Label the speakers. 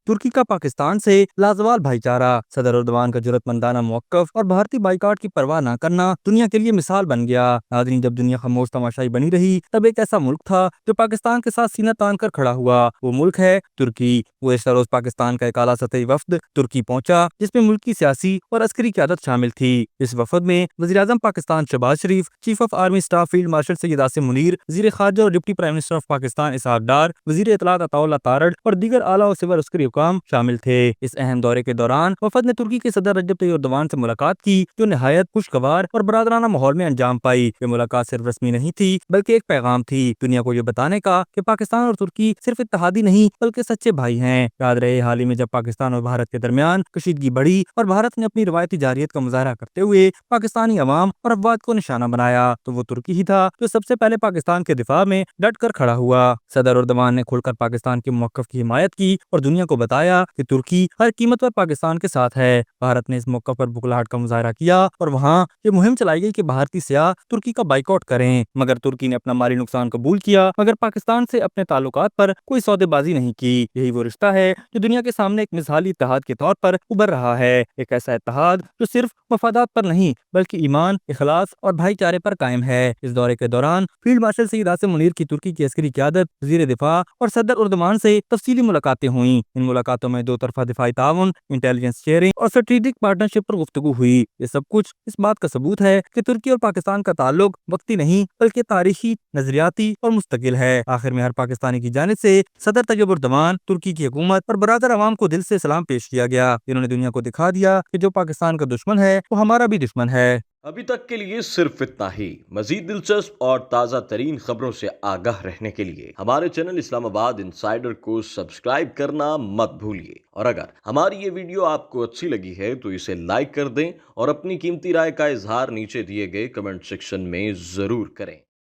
Speaker 1: तुर्की का पाकिस्तान से लाजवाल भाईचारा, सदर एर्दोगान का जुर्रतमंदाना मौक़िफ़ और भारतीय बाइकाट की परवाह न करना दुनिया के लिए मिसाल बन गया। नाज़रीन, जब दुनिया खामोश तमाशाई बनी रही, तब एक ऐसा मुल्क था जो पाकिस्तान के साथ सीना तान कर खड़ा हुआ। वो मुल्क है तुर्की। गुज़िश्ता रोज पाकिस्तान का एक आला सतही वफ्द तुर्की पहुंचा, जिसमें मुल्क की सियासी और अस्करी क़यादत शामिल थी। इस वफद में वज़ीर-ए-आज़म Pakistan Shehbaz Sharif, chief of army staff field marshal Syed Asim Munir, वज़ीर ख़ारजा और deputy prime minister of Pakistan Ishaq Dar, वज़ीर इत्तलात अताउल्लाह तारड़ और दीगर आला और सिविल अस्करी हुकाम शामिल थे। इस अहम दौरे के दौरान वफद ने तुर्की के सदर रजब तैय्यिप एर्दोगान से मुलाकात की, जो निहायत खुशगवार और बरादराना माहौल में अंजाम पाई। ये मुलाकात सिर्फ रस्मी नहीं थी, बल्कि एक पैगाम थी दुनिया को ये बताने का कि पाकिस्तान और तुर्की सिर्फ इत्तेहादी नहीं, बल्कि सच्चे भाई हैं। याद रहे, हाल ही में जब पाकिस्तान और भारत के दरमियान कशीदगी बढ़ी और भारत ने अपनी रवायती जारियत का मुजाहरा करते हुए पाकिस्तानी अवाम और अफवाद को निशाना बनाया, तो वो तुर्की ही था जो सबसे पहले पाकिस्तान के दिफा में डट कर खड़ा हुआ। सदर एर्दोगान ने खुलकर पाकिस्तान के मौक़िफ़ की हिमायत की और दुनिया को बताया कि तुर्की हर कीमत पर पाकिस्तान के साथ है। भारत ने इस मौके पर बुखलाहट का मुजाहरा किया और वहाँ ये मुहिम चलाई गई कि भारतीय सियाह तुर्की का बाइकआउट करें, मगर तुर्की ने अपना माली नुकसान कबूल किया, मगर पाकिस्तान से अपने ताल्लुकात पर कोई सौदेबाजी नहीं की। यही वो रिश्ता है जो दुनिया के सामने एक मिसाली इत्तेहाद के तौर पर उभर रहा है। एक ऐसा इत्तेहाद जो सिर्फ मफादात पर नहीं, बल्कि ईमान, इखलास और भाईचारे पर कायम है। इस दौरे के दौरान फील्ड मार्शल सैयद आसिम मुनीर की तुर्की की अस्करी क़यादत, वज़ीर दिफा और सदर एर्दोगान से तफसीली मुलाकातें हुई। इन मुलाकातों में दो तरफा दिफाई ताउन, इंटेलिजेंस शेयरिंग और स्ट्रेटेजिक पार्टनरशिप पर गुफ्तगू हुई। ये सब कुछ इस बात का सबूत है कि तुर्की और पाकिस्तान का ताल्लुक वक्ती नहीं, बल्कि तारीखी, नजरियाती और मुस्तकिल है। आखिर में हर पाकिस्तानी की जानिब से सदर तैय्यिप एर्दोगान, तुर्की की हुकूमत और बरादर अवाम को दिल से सलाम पेश किया गया, जिन्होंने दुनिया को दिखा दिया कि जो पाकिस्तान का दुश्मन है, वो हमारा भी दुश्मन है।
Speaker 2: अभी तक के लिए सिर्फ इतना ही। मजीद दिलचस्प और ताज़ा तरीन खबरों से आगाह रहने के लिए हमारे चैनल इस्लामाबाद इंसाइडर को सब्सक्राइब करना मत भूलिए। और अगर हमारी ये वीडियो आपको अच्छी लगी है तो इसे लाइक कर दें और अपनी कीमती राय का इजहार नीचे दिए गए कमेंट सेक्शन में ज़रूर करें।